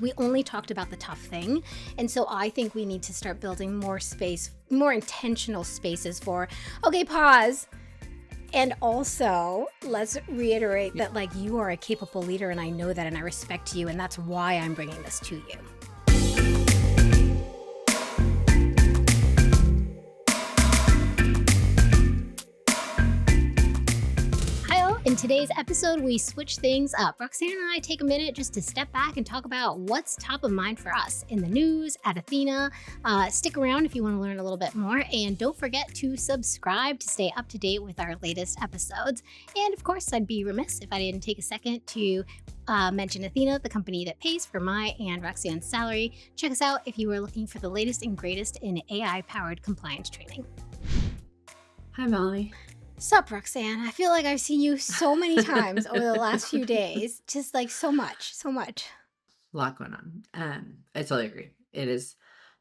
We only talked about the tough thing. And so I think we need to start building more space, more intentional spaces for, okay, pause. And also, let's reiterate that like you are a capable leader and I know that and I respect you. And that's why I'm bringing this to you. In today's episode, we switch things up. Roxanne and I take a minute just to step back and talk about what's top of mind for us in the news, at Ethena. Stick around if you want to learn a little bit more. And don't forget to subscribe to stay up to date with our latest episodes. And of course, I'd be remiss if I didn't take a second to mention Ethena, the company that pays for my and Roxanne's salary. Check us out if you are looking for the latest and greatest in AI-powered compliance training. Hi, Melanie. Sup, Roxanne? I feel like I've seen you so many times over the last few days. Just like so much. A lot going on. I totally agree.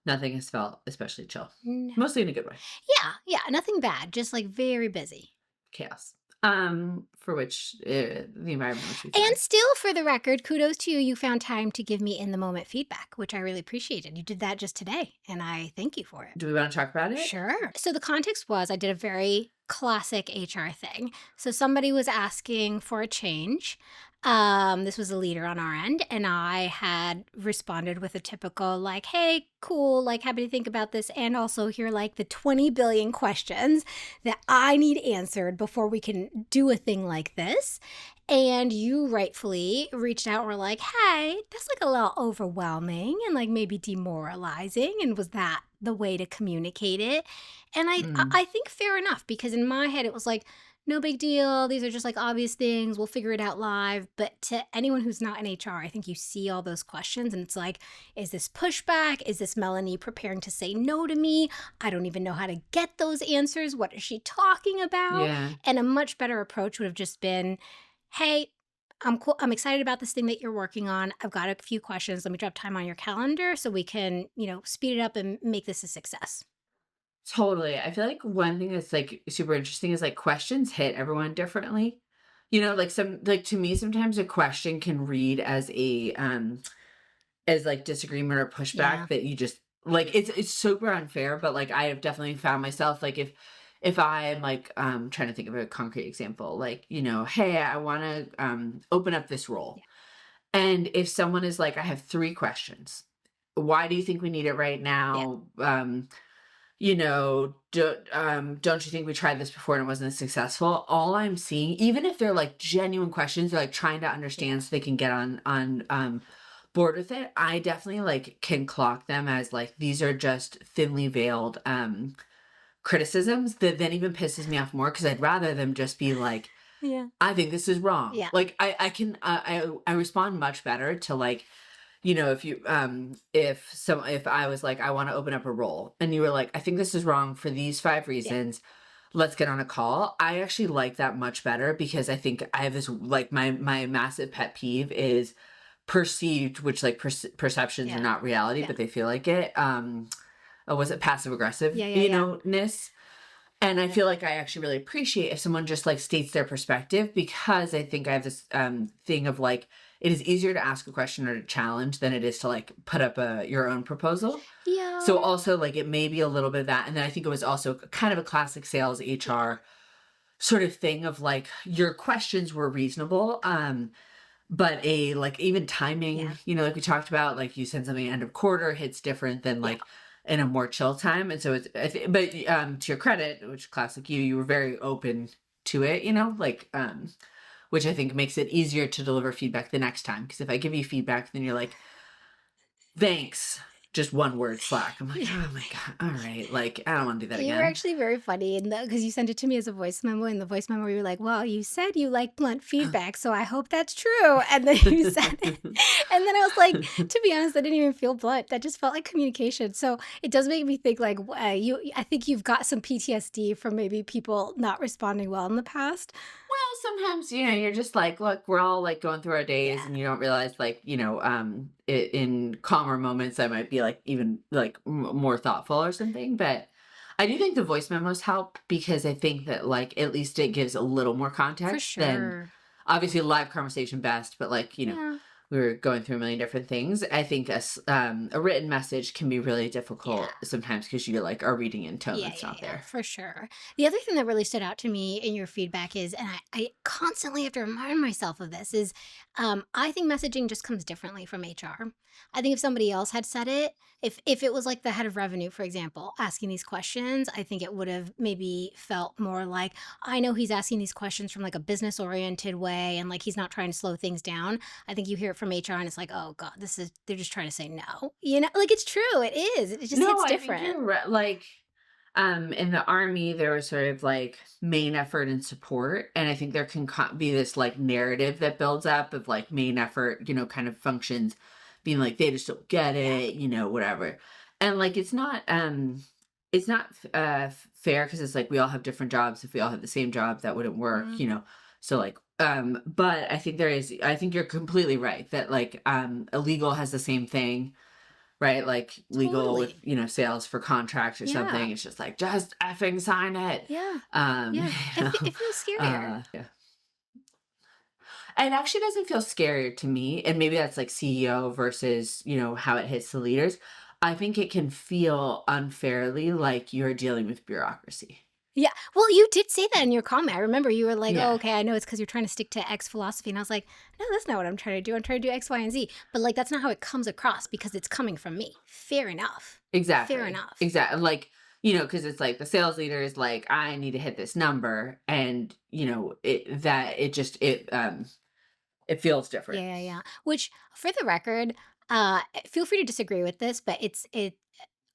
Nothing has felt especially chill. No. Mostly in a good way. Yeah, nothing bad. Just like very busy. Chaos. For which the environment which we And find. still, for the record, kudos to you. You found time to give me in-the-moment feedback, which I really appreciated. You did that just today, and I thank you for it. Do we want to talk about it? Sure. So the context was I did a very classic HR thing. So somebody was asking for a change. This was a leader on our end, and I had responded with a typical like, hey, cool, like happy to think about this. And also here like the 20 billion questions that I need answered before we can do a thing like this. And you rightfully reached out and were like, hey, that's like a little overwhelming and like maybe demoralizing. And was that the way to communicate it? And I think fair enough, because in my head it was like, no big deal. These are just like obvious things. We'll figure it out live. But to anyone who's not in HR, I think you see all those questions and it's like, is this pushback? Is this Melanie preparing to say no to me? I don't even know how to get those answers. What is she talking about? Yeah. And a much better approach would have just been, hey, I'm cool. I'm excited about this thing that you're working on. I've got a few questions. Let me drop time on your calendar so we can, speed it up and make this a success. Totally. I feel like one thing that's like super interesting is like questions hit everyone differently. To me, sometimes a question can read as as like disagreement or pushback that you just like it's super unfair, but like I have definitely found myself like if I'm like trying to think of a concrete example, like, hey, I want to open up this role. Yeah. And if someone is like, I have 3 questions. Why do you think we need it right now? Yeah. Don't you think we tried this before and it wasn't successful? All I'm seeing, even if they're like genuine questions, they're like trying to understand so they can get on board with it. I definitely like can clock them as like, these are just thinly veiled criticisms that then even pisses me off more. 'Cause I'd rather them just be like, yeah, I think this is wrong. Yeah. Like I respond much better to like, if I was like, I want to open up a role and you were like, I think this is wrong for these 5 reasons. Yeah. Let's get on a call. I actually like that much better because I think I have this, like my massive pet peeve is perceived, which like perceptions are not reality, but they feel like it. Was it passive aggressive, ness? And I feel like I actually really appreciate if someone just like states their perspective, because I think I have this thing of like, it is easier to ask a question or to challenge than it is to like put up your own proposal. Yeah. So also like it may be a little bit of that. And then I think it was also kind of a classic sales HR sort of thing of like your questions were reasonable. But like even timing, like we talked about, like you said something end of quarter hits different than like in a more chill time. And so but to your credit, which classic you were very open to it, which I think makes it easier to deliver feedback the next time. Because if I give you feedback, then you're like, thanks. Just one word Slack. I'm like, oh my God. All right. Like, I don't want to do that again. You were actually very funny because you sent it to me as a voice memo. In the voice memo, you were like, well, you said you like blunt feedback, so I hope that's true. And then you said it. And then I was like, to be honest, I didn't even feel blunt. That just felt like communication. So it does make me think like, I think you've got some PTSD from maybe people not responding well in the past. Well, sometimes, you're just like, look, we're all like going through our days and you don't realize like, in calmer moments, I might be like even like more thoughtful or something. But I do think the voice memos help because I think that like, at least it gives a little more context than obviously live conversation best, but like, we were going through a million different things. I think a written message can be really Yeah. difficult sometimes because you like are reading in tone Yeah, that's yeah, not yeah, there. for sure. The other thing that really stood out to me in your feedback is, and I constantly have to remind myself of this, is I think messaging just comes differently from HR. I think if somebody else had said it, if it was like the head of revenue, for example, asking these questions, I think it would have maybe felt more like, I know he's asking these questions from like a business oriented way and like he's not trying to slow things down. I think you hear it from HR and it's like, oh God, they're just trying to say no. Like it's true. It is. It just No, hits I think different. you're right. Like, in the army, there was sort of like main effort and support, and I think there can be this like narrative that builds up of like main effort, kind of functions being like they just don't get Yeah. it, whatever, and like it's not fair because it's like we all have different jobs. If we all had the same job, that wouldn't work, Mhm. So like, but I think you're completely right that like illegal has the same thing, right? Like legal with, Totally. sales for contracts or Yeah. something. It's just like, just effing sign it. Yeah. Um, Yeah. you It feels scarier. yeah. It actually doesn't feel scarier to me. And maybe that's like CEO versus, how it hits the leaders. I think it can feel unfairly like you're dealing with bureaucracy. Yeah. Well, you did say that in your comment. I remember you were like, "Oh, Yeah, okay, I know it's because you're trying to stick to X philosophy." And I was like, "No, that's not what I'm trying to do. I'm trying to do X, Y, and Z." But like that's not how it comes across because it's coming from me. Fair enough. Fair exactly. enough. Exactly. Like, because it's like the sales leader is like, I need to hit this number. And, it feels different. Yeah, yeah, yeah. Which for the record, feel free to disagree with this, but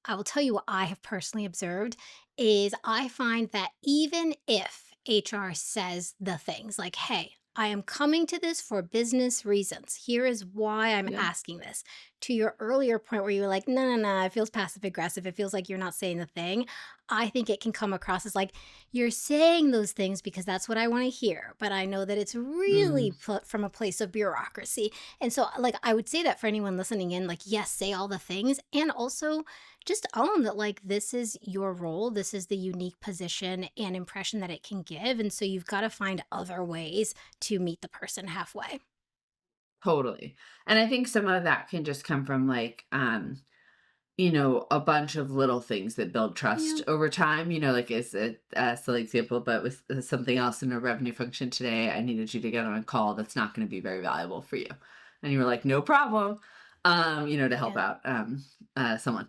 I will tell you what I have personally observed is I find that even if HR says the things like, hey, I am coming to this for business reasons. Here is why I'm Yeah. asking this. To your earlier point where you were like, no, no, no, it feels passive aggressive. It feels like you're not saying the thing. I think it can come across as like, you're saying those things because that's what I want to hear. But I know that it's Mm, really put from a place of bureaucracy. And so, like, I would say that for anyone listening in, like, yes, say all the things. And also, just own that like this is your role, this is the unique position and impression that it can give, and so you've got to find other ways to meet the person halfway. totally. And I think some of that can just come from like, a bunch of little things that build Yeah. trust over time, like as a silly example, but with something else in a revenue function today, I needed you to get on a call that's not going to be very valuable for you. And you were like, no problem, to help Yeah. out someone.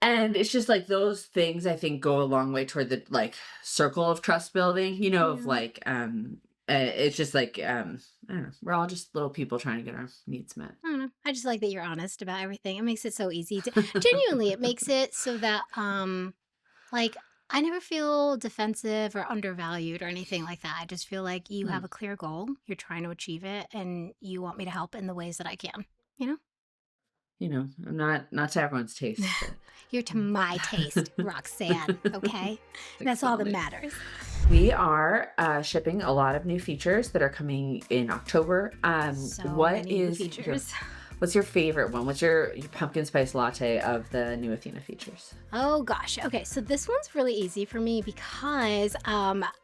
And it's just like those things I think go a long way toward the like circle of trust building, of Yeah. like it's just like I don't know, we're all just little people trying to get our needs met. I don't know. I just like that you're honest about everything. It makes it so easy to genuinely, it makes it so that like I never feel defensive or undervalued or anything like that. I just feel like you have Hmm. a clear goal, you're trying to achieve it, and you want me to help in the ways that I can, you know? I'm not to everyone's taste, but You're to my taste, Roxanne, okay? six That's all that centimeters. matters. We are shipping a lot of new features that are coming in October. So What many new is your features. what's your favorite one? What's your pumpkin spice latte of the new Athena features? Oh gosh. Okay, so this one's really easy for me because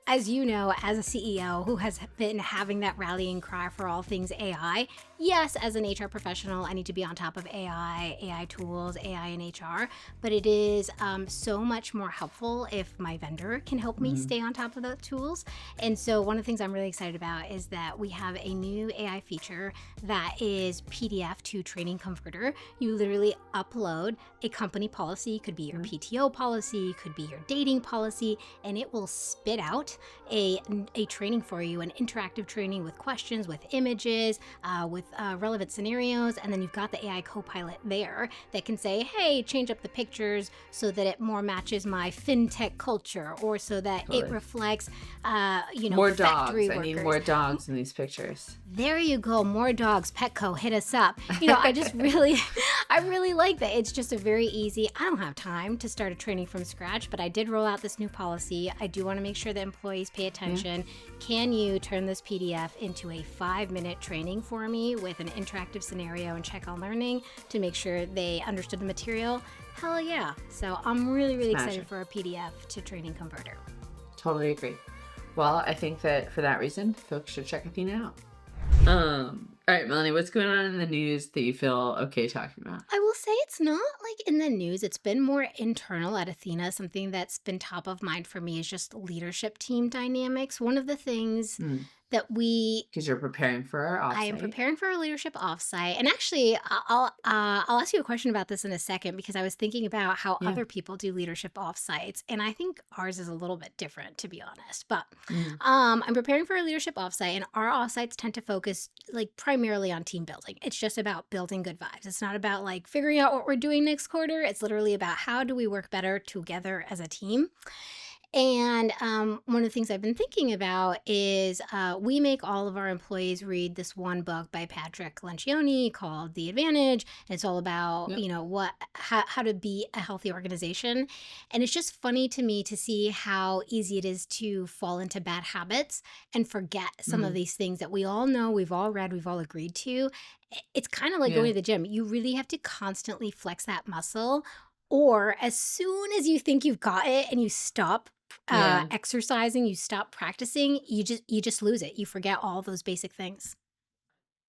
as you know, as a CEO who has been having that rallying cry for all things AI, yes, as an HR professional, I need to be on top of AI tools, AI and HR, but it is so much more helpful if my vendor can help me Mhm. stay on top of those tools. And so one of the things I'm really excited about is that we have a new AI feature that is PDF to training converter. You literally upload a company policy, could be your Mhm. PTO policy, could be your dating policy, and it will spit out a training for you, an interactive training with questions, with images, with relevant scenarios, and then you've got the AI co-pilot there that can say, hey, change up the pictures so that it more matches my fintech culture, or so that it Totally. reflects, More factory dogs. I need more workers. dogs in these pictures. There you go. More dogs. Petco, hit us up. I just really, I really like that. It's just a very easy, I don't have time to start a training from scratch, but I did roll out this new policy. I do want to make sure that employees pay Yeah. attention. Can you turn this PDF into a 5-minute training for me with an interactive scenario and check on learning to make sure they understood the material? Hell yeah. So I'm really, really excited Smashing. for a PDF to training converter. Totally agree. Well, I think that for that reason, folks should check Athena out. All right, Melanie, what's going on in the news that you feel okay talking about? I will say it's not like in the news. It's been more internal at Athena. Something that's been top of mind for me is just leadership team dynamics. One of the things Mm, that we because you're preparing for our I am offsite. preparing for a leadership offsite, and actually, I'll ask you a question about this in a second because I was thinking about how Yeah. other people do leadership offsites, and I think ours is a little bit different, to be honest. But Mm, I'm preparing for a leadership offsite, and our offsites tend to focus like primarily on team building. It's just about building good vibes. It's not about like figuring out what we're doing next quarter. It's literally about how do we work better together as a team. And one of the things I've been thinking about is we make all of our employees read this one book by Patrick Lencioni called The Advantage. And it's all about, yep. how to be a healthy organization. And it's just funny to me to see how easy it is to fall into bad habits and forget some of Mm, these things that we all know, we've all read, we've all agreed to. It's kind of like going yeah. to the gym. You really have to constantly flex that muscle. Or as soon as you think you've got it and you stop Yeah. exercising, you stop practicing, you just lose it. You forget all those basic things.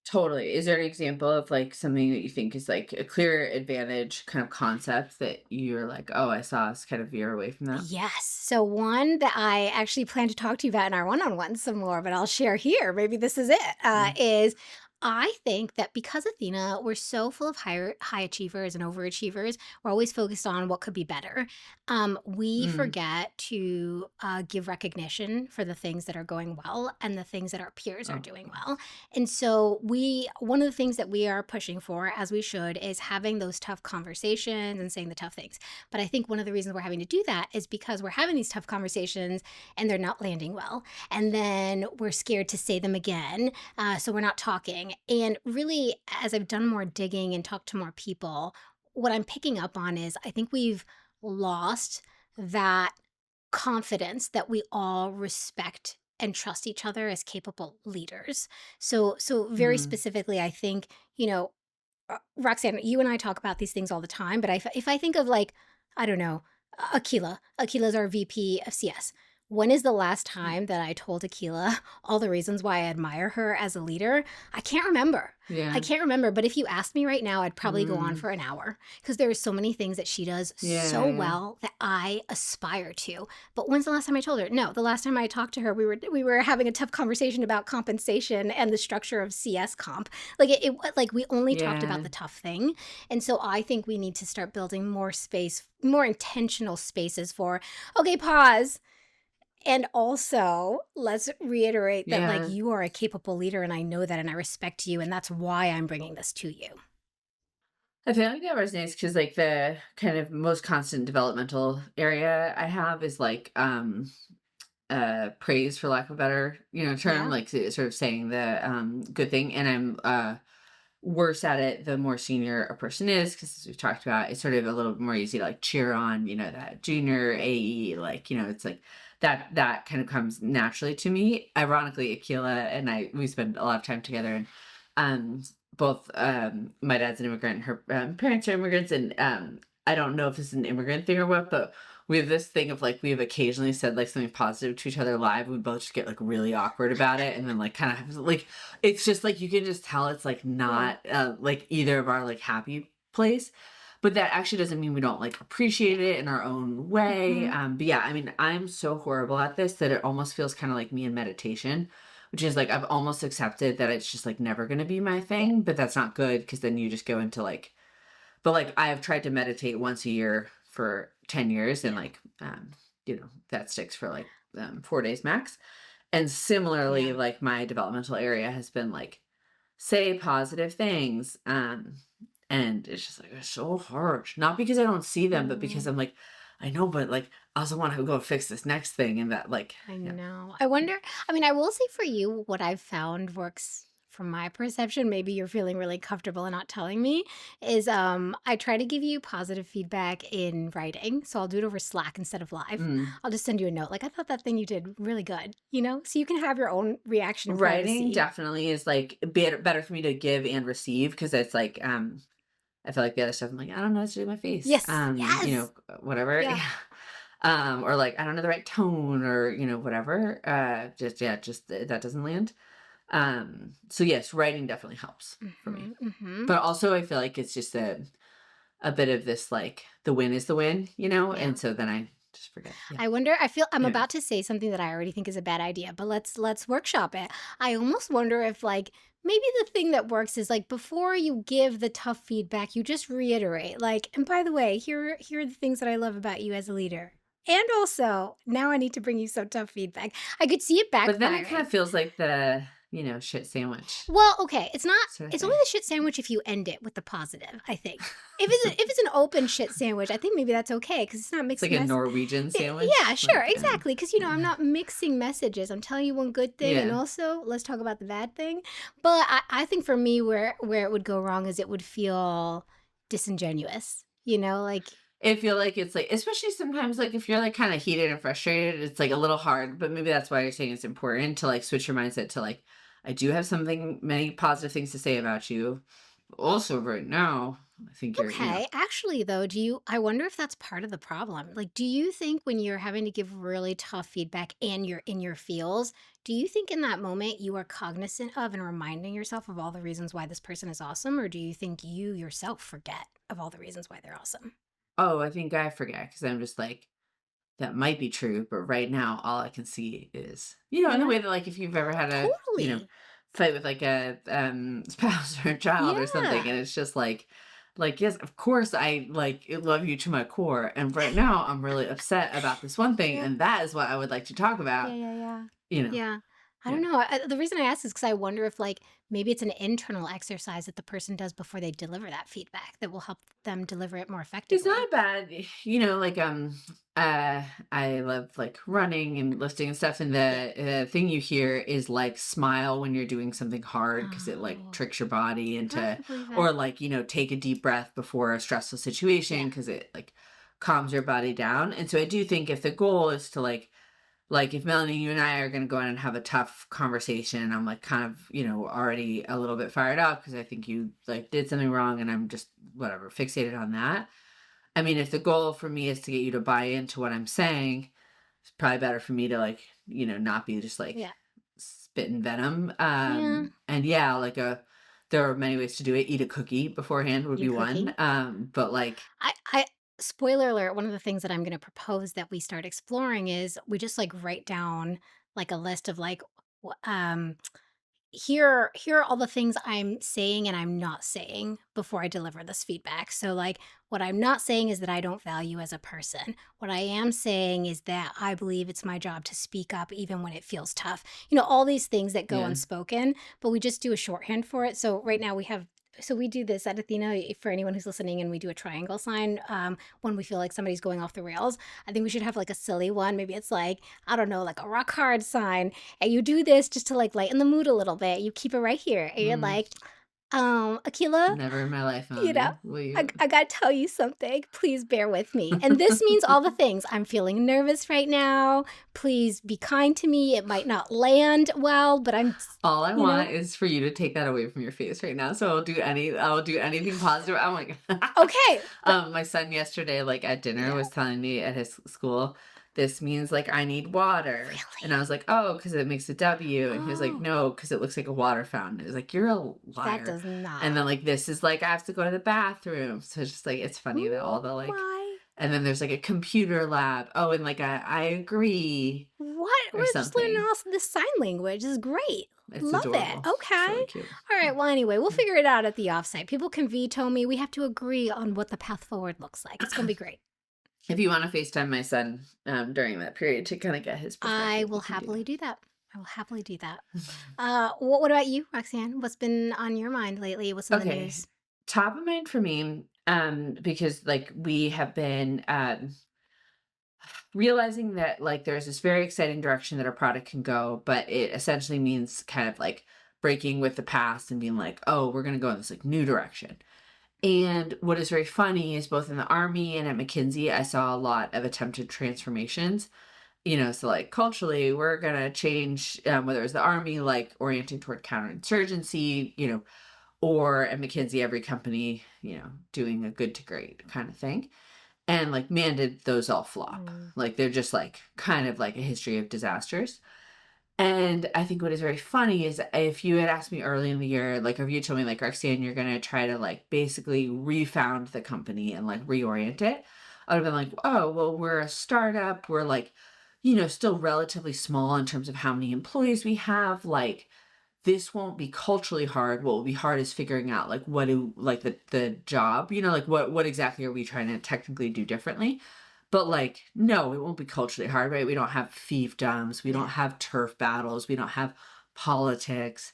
Totally. Is there an example of like something that you think is like a clear advantage kind of concept that you're like, oh, I saw us kind of veer away from that? Yes. So one that I actually plan to talk to you about in our one-on-one some more, but I'll share here. Maybe this is it. Mm, Is I think that because Athena, we're so full of high achievers and overachievers, we're always focused on what could be better. We mm, forget to give recognition for the things that are going well and the things that our peers are oh, doing well. And so one of the things that we are pushing for, as we should, is having those tough conversations and saying the tough things. But I think one of the reasons we're having to do that is because we're having these tough conversations and they're not landing well. And then we're scared to say them again. So we're not talking. And really, as I've done more digging and talked to more people, what I'm picking up on is I think we've lost that confidence that we all respect and trust each other as capable leaders. So very mm, specifically, I think, Roxanne, you and I talk about these things all the time, but if I think of like, I don't know, Akila's our VP of CS. When is the last mm, time that I told Akila all the reasons why I admire her as a leader? I can't remember. I yeah. can't remember, but if you asked me right now, I'd probably go on Mm, for an hour because there are so many things that she does yeah. so Yeah. well that I aspire to. But when's the last time I told her? No, the last time I talked to her, we were having a tough conversation about compensation and the structure of CS comp. Like we only talked about Yeah. the tough thing. And so I think we need to start building more space, more intentional spaces for, okay, pause. And also, let's reiterate that like Yeah. you are a capable leader and I know that and I respect you and that's why I'm bringing this to you. I feel like that resonates because like the kind of most constant developmental area I have is like praise for lack of a better, term, Yeah. like sort of saying the good thing. And I'm worse at it the more senior a person is, because as we've talked about, it's sort of a little bit more easy to like cheer on, that junior AE, like, it's like that kind of comes naturally to me. Ironically, Akila and we spend a lot of time together, and um both my dad's an immigrant and her parents are immigrants, and I don't know if it's an immigrant thing or what, but we have this thing of like we've occasionally said like something positive to each other live. We both just get like really awkward about it, and then like kind of have like it's just like you can just tell it's like Yeah. not like either of our like happy place. But that actually doesn't mean we don't like Yeah. appreciate it in our own way. Hmm. But yeah, I mean, I'm so horrible at this that it almost feels kind of like me in meditation, which is like I've almost accepted that it's just like never going to be my Yeah. thing. But that's not good because then you just go into like, but like I have tried to meditate once a year for 10 years, and Yeah. like, that sticks for like 4 days max. And similarly, Yeah. like my developmental area has been like, say positive things. And it's just like, it's so hard. Not because I don't see them, but because No. I'm like, I know, but like, I also want to go fix this next thing. And that, like, I yeah. know. I wonder, I mean, I will say for you, what I've found works from my perception, maybe you're feeling really comfortable and not telling me, is I try to give you positive feedback in writing. So I'll do it over Slack instead of live. Mm. I'll just send you a note. Like, I thought that thing you did really good, so you can have your own reaction and Writing privacy. definitely is like better for me to give and receive, because it's like, I feel like the other stuff, I'm like, I don't know what to do with my face. Yes. Yes. Whatever. Yeah. Yeah. Or like, I don't know the right tone, or, whatever. Just, yeah, just that doesn't land. So yes, writing definitely helps for me. Mhm, mhm. But also I feel like it's just a bit of this like the win is the win, you know? Yeah. And so then I just forget. Yeah. I wonder I feel I'm Anyway. about to say something that I already think is a bad idea, but let's workshop it. I almost wonder if like maybe the thing that works is like before you give the tough feedback, you just reiterate like, and by the way, here are the things that I love about you as a leader. And also, now I need to bring you some tough feedback. I could see it But then it kind backfiring. of feels like the, you know, shit sandwich Well, okay, it's not sort of it's only thing. the shit sandwich if you end it with the positive, I think. If it's an open shit sandwich, I think maybe that's okay because it's not It's like mixing a mess. Norwegian Yeah, sandwich. sure, Like, exactly. Because yeah. I'm not mixing messages. I'm telling you one good thing, and Yeah. also let's talk about the bad thing. But I think for me, where it would go wrong is it would feel disingenuous. Like I feel like it's like, especially sometimes, like if you're like kind of heated and frustrated, it's like a little hard. But maybe that's why you're saying it's important to like switch your mindset to like, I do have many positive things to say about you. Also, right now, I think you're, you know, okay, actually though, I wonder if that's part of the problem. Like, do you think when you're having to give really tough feedback and you're in your feels, do you think in that moment you are cognizant of and reminding yourself of all the reasons why this person is awesome, or do you think you yourself forget of all the reasons why they're awesome? oh, I think I forget because I'm just like, that might be true, but right now, all I can see is, you know, in the Yeah, way that, like, if you've ever had a, you know, totally. fight with like a spouse or a child or something, Yeah. and it's just like, yes, of course, I like love you to my core, and right now, I'm really upset about this one thing, Yeah. and that is what I would like to talk Yeah, about. yeah, yeah. You know, Yeah. I don't yeah. know. The reason I ask is because I wonder if, like, maybe it's an internal exercise that the person does before they deliver that feedback that will help them deliver it more It's effectively. not bad, you know, like, I love, like, running and lifting and stuff, and Yeah. the thing you hear is, like, smile when you're doing something hard because it, like, Oh, tricks your body I into believe it. or, like, you know, take a deep breath before a stressful situation Yeah. because it, like, calms your body down, and so I do think if the goal is to, like, if Melanie, you and I are gonna go in and have a tough conversation, I'm, like, kind of, you know, already a little bit fired up because I think you, like, did something wrong, and I'm just, whatever, fixated on that. I mean, if the goal for me is to get you to buy into what I'm saying, it's probably better for me to like, you know, not be just like Yeah. spitting venom. Yeah. And yeah, there are many ways to do it. Eat a cookie beforehand would Eat be a cookie. one. But like, Spoiler alert, one of the things that I'm going to propose that we start exploring is we just like write down like a list of like, here are all the things I'm saying and I'm not saying before I deliver this feedback. So like what I'm not saying is that I don't value as a person. What I am saying is that I believe it's my job to speak up even when it feels tough. All these things that go yeah. unspoken, but we just do a shorthand for it. So right now we do this at Athena for anyone who's listening, and we do a triangle sign when we feel like somebody's going off the rails. I think we should have like a silly one. Maybe it's like, I don't know, like a rock hard sign, and you do this just to like lighten the mood a little bit. You keep it right here. And you're Mm, like, Akila, never in my life, you know, Melanie. Will I, you? I gotta tell you something. Please bear with me. And this means all the things. I'm feeling nervous right now. Please be kind to me. It might not land well, but All I you know, want is for you to take that away from your face right now. So I'll do anything positive. I'm like, okay. my son yesterday, like at dinner, Yeah. was telling me at his school, this means like I need water. And I Really? was like, oh, because it makes a W. And he was like, Oh, no, because it looks like a water fountain. It was like, you're a that liar. does And not. then like this is like I have to go to the bathroom. So it's just like it's funny that Oh all the like my. and then there's like a computer lab. Oh, and like I agree What? or We're just learning something. also this sign language. This is great. It's Love it. adorable. It's Okay. really cute. All Yeah. right. Well, anyway, we'll Yeah. figure it out at the offsite. People can veto me. We have to agree on what the path forward looks like. It's going to be great. If you want to FaceTime my son during that period to kind of get his I perspective, will you can do happily do that. I will happily do that. that. What about you, Roxanne? What's been on your mind lately? What's in the Okay. news? Top of mind for me, because like we have been realizing that like there's this very exciting direction that our product can go, but it essentially means kind of like breaking with the past and being like, oh, we're gonna go in this like new direction. And what is very funny is both in the army and at McKinsey, I saw a lot of attempted transformations. You know, so like culturally, we're gonna change whether it's the army, like orienting toward counterinsurgency, you know, or at McKinsey, every company, you know, doing a good to great kind of thing. And like, man, did those all flop. Mm. Like, they're just like kind of like a history of disasters. And I think what is very funny is if you had asked me early in the year, like if you told me like Roxanne, you're gonna try to like basically refound the company and like reorient it, I would have been like, oh, well, we're a startup. We're like, still relatively small in terms of how many employees we have. Like this won't be culturally hard. What will be hard is figuring out like what do like the job, like what exactly are we trying to technically do differently? But like, no, it won't be culturally hard, right? We don't have fiefdoms, we don't Yeah. have turf battles, we don't have politics.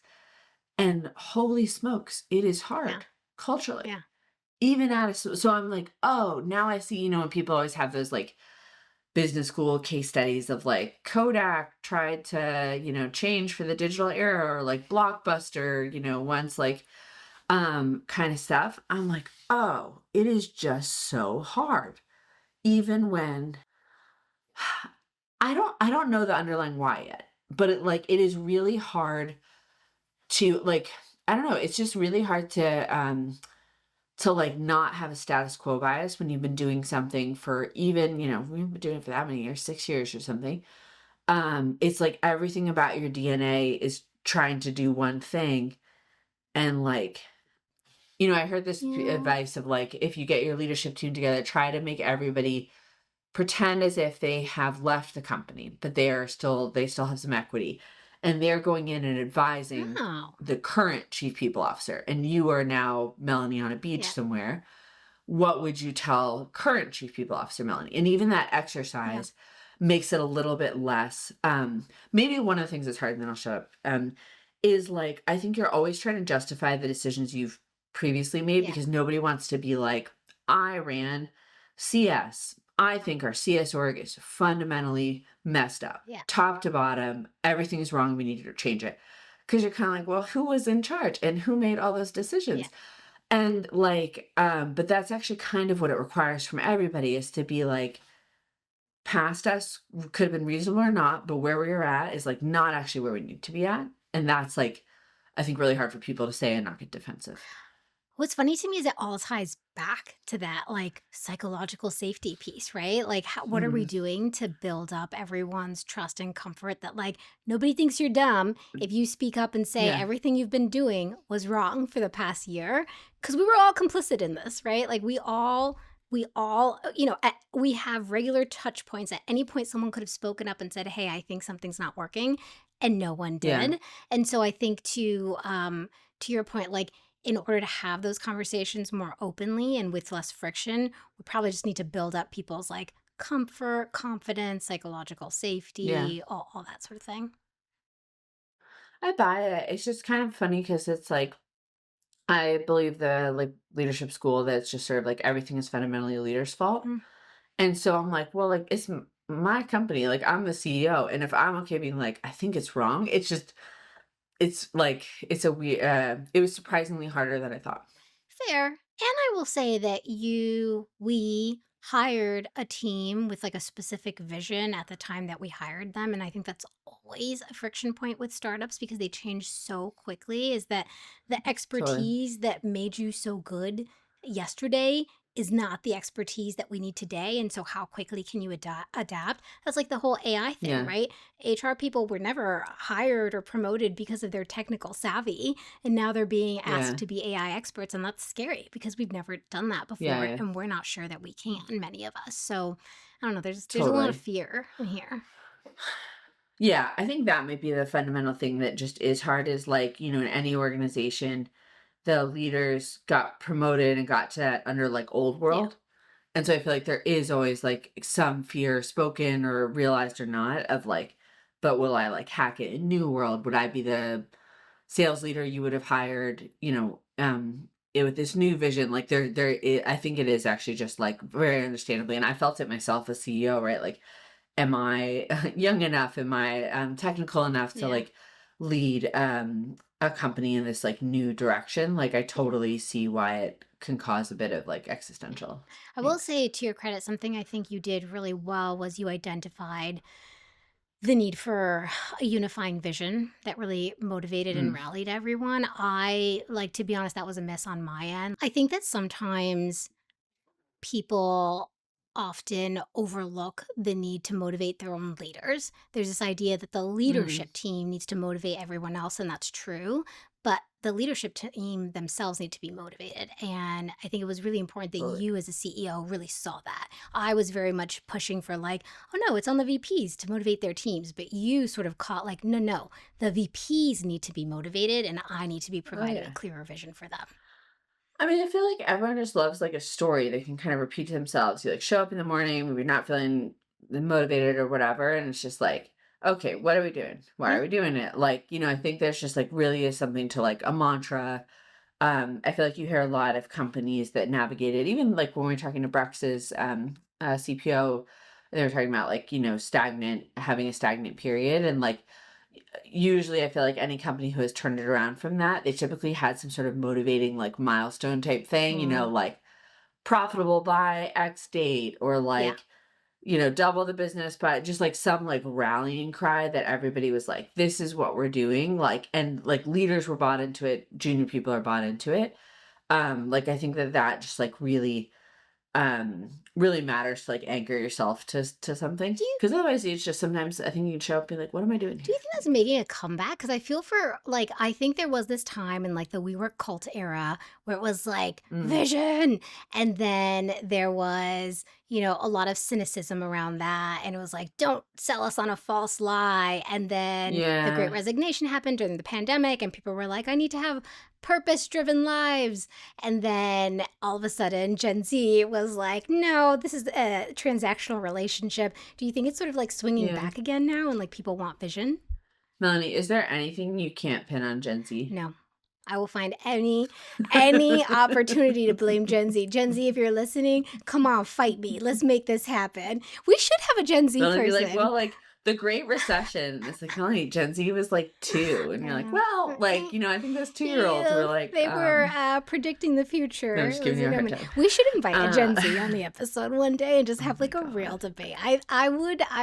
And holy smokes, it is Yeah. hard culturally. Yeah. Even at a so I'm like, oh, now I see, when people always have those like business school case studies of like Kodak tried to, change for the digital era or like Blockbuster, once like kind of stuff. I'm like, oh, it is just so hard. Even when I don't know the underlying why yet, but it is really hard to like I don't know, it's just really hard to like not have a status quo bias when you've been doing something for even, we've been doing it for that many years, 6 years or something. It's like everything about your DNA is trying to do one thing and like I heard this Yeah. advice of like if you get your leadership team together, try to make everybody pretend as if they have left the company, but they still have some equity. And they're going in and advising Oh. the current chief people officer. And you are now Melanie on a beach Yeah. somewhere. What would you tell current chief people officer Melanie? And even that Yeah. exercise makes it a little bit less. Maybe one of the things that's hard, and then I'll shut up. Is like I think you're always trying to justify the decisions you've previously made Yeah. because nobody wants to be like, I ran CS. I think our CS org is fundamentally messed up, Yeah. top to bottom. Everything's wrong. We need to change it. Because you're kind of like, well, who was in charge and who made all those Yeah. decisions? And like, but that's actually kind of what it requires from everybody is to be like, past us could have been reasonable or not, but where we are at is like not actually where we need to be at. And that's like, I think really hard for people to say and not get defensive. What's funny to me is it all ties back to that like psychological safety piece, right? Like, what are we Mhm. doing to build up everyone's trust and comfort that like nobody thinks you're dumb if you speak up and say Yeah. everything you've been doing was wrong for the past year? Because we were all complicit in this, right? Like, we have regular touch points. At any point, someone could have spoken up and said, "Hey, I think something's not working," and no one Yeah. did. And so I think to your point, like in order to have those conversations more openly and with less friction, we probably just need to build up people's like comfort, confidence, psychological Yeah. safety, all that sort of thing. I buy it. It's just kind of funny because it's like, I believe the like leadership school that's just sort of like everything is fundamentally a leader's fault. Mm. And so I'm like, well, like it's my company. Like I'm the CEO. And if I'm okay being like, I think it's wrong, it's like, it's a weird, it was surprisingly harder than I thought. Fair. And I will say that we hired a team with like a specific vision at the time that we hired them. And I think that's always a friction point with startups because they change so quickly. Is that the Totally. expertise that made you so good yesterday is not the expertise that we need today. And so, how quickly can you adapt? That's like the whole AI thing, Yeah. right? HR people were never hired or promoted because of their technical savvy, and now they're being asked Yeah. to be AI experts, and that's scary because we've never done that Yeah. before, Yeah. and we're not sure that we can, many of us. So I don't know, there's a lot of Totally. fear in here. Yeah. I think that might be the fundamental thing that just is hard is like, in any organization, the leaders got promoted and got to that under like old Yeah. world. And so I feel like there is always like some fear spoken or realized or not of like, but will I like hack it in new world? Would I be the sales leader you would have hired, with this new vision? Like I think it is actually just like very understandably. And I felt it myself as CEO, right? Like, am I young enough? Am I technical enough to Yeah. like lead a company in this like new direction? Like I Yeah. totally see why it can cause a bit of like Yeah. existential I will angst. say to your credit, something I think you did really well was you identified the need for a unifying vision that really motivated and Mm, rallied everyone. I like to be honest, that was a miss on my end. I think that sometimes people often overlook the need to motivate their own leaders. There's this idea that the Mm, leadership team needs to motivate everyone else, and that's true. But the leadership team themselves need to be motivated. And I think it was really important that totally. you, as a CEO, really saw that. I was very much pushing for, like, oh no, it's on the VPs to motivate their teams. But you sort of caught, like, no, no, the VPs need to be motivated, and I need to be Oh, providing a yeah. clearer vision for them. I mean, I feel like everyone just loves like a story they can kind of repeat to themselves. You like show up in the morning, maybe you're not feeling motivated or whatever, and it's just like, okay, what are we doing? Why Yeah. are we doing it? Like, I think there's just like really is something to like a mantra. I feel like you hear a lot of companies that navigate it, even like when we are talking to Brux's CPO, they were talking about like, stagnant, having a stagnant period. And like, usually I feel like any company who has turned it around from that, they typically had some sort of motivating like milestone type thing, Mm, like profitable by X date or yeah. like, double the business, but just like some like rallying cry that everybody was like, this is what we're doing. Like, and like leaders were bought into it, junior people are bought into it. Like I think that just like really matters to like anchor yourself to something. Do you Because otherwise it's just sometimes I think you can show up and be like, what am I doing Do here? you think that's making a comeback? Because I feel for like I think there was this time in like the WeWork cult era where it was like Mm, vision, and then there was a lot of cynicism around that, and it was like don't sell us on a false lie. And then the Great yeah. Resignation happened during the pandemic, and people were like, I need to have purpose-driven lives. And then all of a sudden, Gen Z was like, no, this is a transactional relationship. Do you think it's sort of like swinging Yeah. back again now and like people want vision? Melanie, is there anything you can't pin on Gen Z? No. I will find any opportunity to blame Gen Z. Gen Z, if you're listening, come on, fight me. Let's make this happen. We should have a Gen Z They'll be like, person. well, like the Great Recession. It's like, Melanie, Gen Z was like two. And I you're like, know. well, like, I think those 2-year-olds were Yeah, like, they were predicting the no, I'm future. just It giving was you a a good hard one. time. We should invite a Gen Uh, Z on the episode one day and just oh have my like a real God. debate. I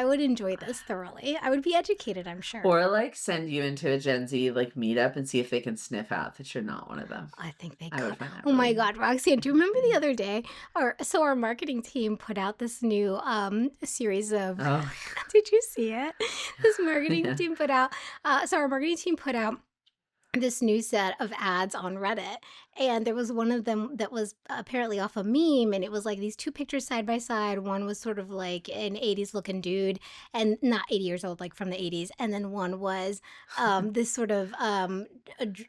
would enjoy this thoroughly. I would be educated, I'm sure. Or like send you into a Gen Z like meetup and see if they can sniff out that you're not one of them. I think they I would could. find that Oh my really God, Roxanne, do you remember the intriguing. other day? Our marketing team put out this new series of. Oh, Did you see it? This marketing yeah. team put out. So our marketing team put out this new set of ads on Reddit. And there was one of them that was apparently off a meme. And it was like these two pictures side by side. One was sort of like an 80s looking dude, and not 80 years old, like from the 80s. And then one was this sort of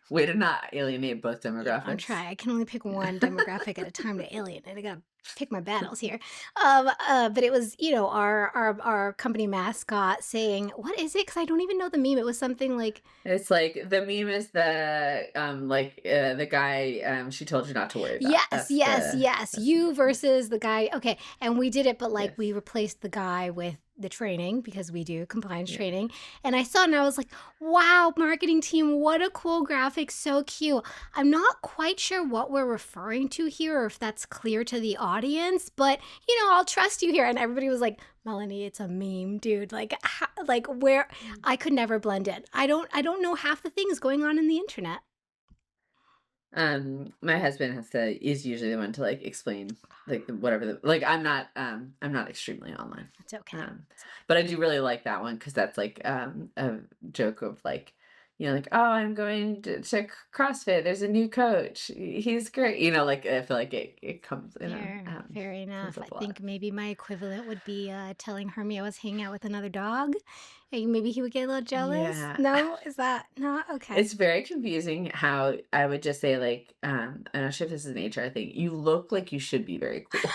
Way to not alienate both I'm demographics. trying. I can only pick one demographic at a time to alienate. I gotta pick my battles here. But it was, our company mascot saying, "What is it?" Because I don't even know the meme. It was something like, It's like the meme is the guy she told you not to worry about. "Yes, yes, yes, That's the you meme. versus the guy." Okay, and we did it, but like Yes. we replaced the guy with the training because we do compliance Yeah. training. And I saw it and I was like, "Wow, marketing team, what a cool graphic, so cute." I'm not quite sure what we're referring to here or if that's clear to the audience, but I'll trust you here. And everybody was like, "Melanie, it's a meme, dude. Like, like where I could never blend in. I don't know half the things going on in the internet." My husband is usually the one to like explain like whatever like I'm not extremely online. It's okay. Um, It's okay. but I do really like that one because that's like a joke of like, like, oh, I'm going to CrossFit. There's a new coach. He's great. Like I feel like it comes, Fair comes enough. I up a lot. think maybe my equivalent would be telling Hermie I was hanging out with another dog. And maybe he would get a little jealous. Yeah. No? Is that not? Okay. It's very confusing how I would just say like, I'm not sure if this is an HR thing. You look like you should be very cool.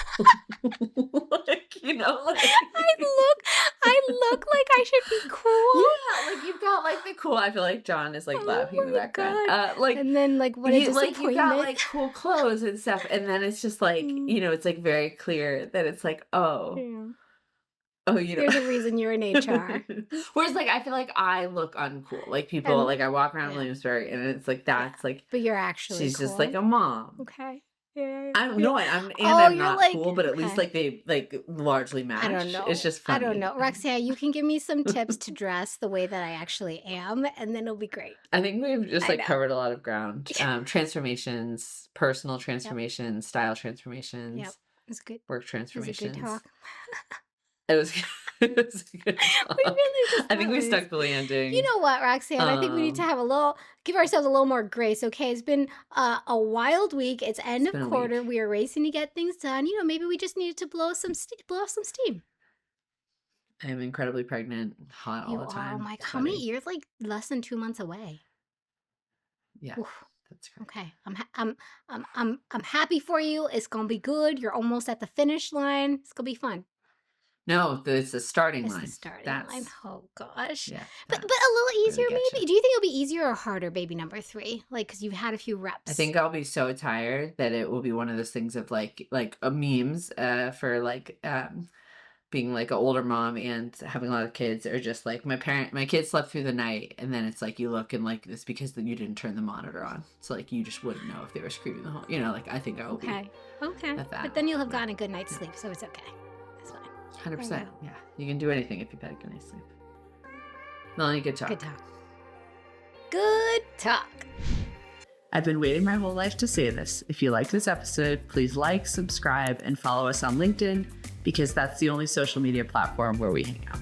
Like, I look I look like I should be cool. yeah, like you've got like the cool. I feel like John is like Oh laughing in the my background. God. Like And then like what a you like you've got disappointment. like cool clothes and stuff, and then it's just like, Mm, it's like very clear that it's like, oh, yeah. oh, There's a reason you're in HR. Whereas like I feel like I look uncool. Like people And like I walk around yeah, Williamsburg and it's like yeah. that's like But you're actually she's just like cool. a mom. Okay. Yeah. I'm Yeah. no, Oh, I'm you're not like, cool, but at least okay. like they like largely I don't match. It's know. just I don't funny. know. Roxanne, you can give me some tips to dress the way that I actually am, and then it'll be great. I think we've just I like know. covered a lot of ground. Transformations, personal Yep. transformations, style Yep. transformations. was good. work It was a good transformations. talk. It was, it was a good We talk. really just I think we was. stuck the You landing. know what, Roxanne? I think we need to Um, have give ourselves a little more grace, okay? It's been a wild week. It's end it's of been a quarter. week. We are racing to get things done. Maybe we just needed to blow off some steam. I am incredibly pregnant, hot all You the are. Oh time, my, how many sweating. years? Like less than 2 months away. Yeah, Oof. that's great. Okay, I'm happy for you. It's gonna be good. You're almost at the finish line. It's gonna be fun. No, it's the starting It's the line. starting line. That's, Oh gosh. yeah, But that's a little really easier get you. maybe. Do you think it'll be easier or harder, baby number 3? Like, because you've had a few I reps. think I'll be so tired that it will be one of those things of memes for being like an older mom and having a lot of kids, or just like my kids slept through the night, and then it's like you look and like it's because you didn't turn the monitor on. So like you just wouldn't know if they were screaming the whole, like I think I will be Okay. Okay. at that. But then you'll have Yeah. gotten a good night's Yeah. sleep, so it's okay. It's fine. There you 100%. go. Yeah. You can do anything if you've had a good night's sleep. Melanie, good Good talk. talk. Good talk. I've been waiting my whole life to say this. If you like this episode, please like, subscribe, and follow us on LinkedIn, because that's the only social media platform where we hang out.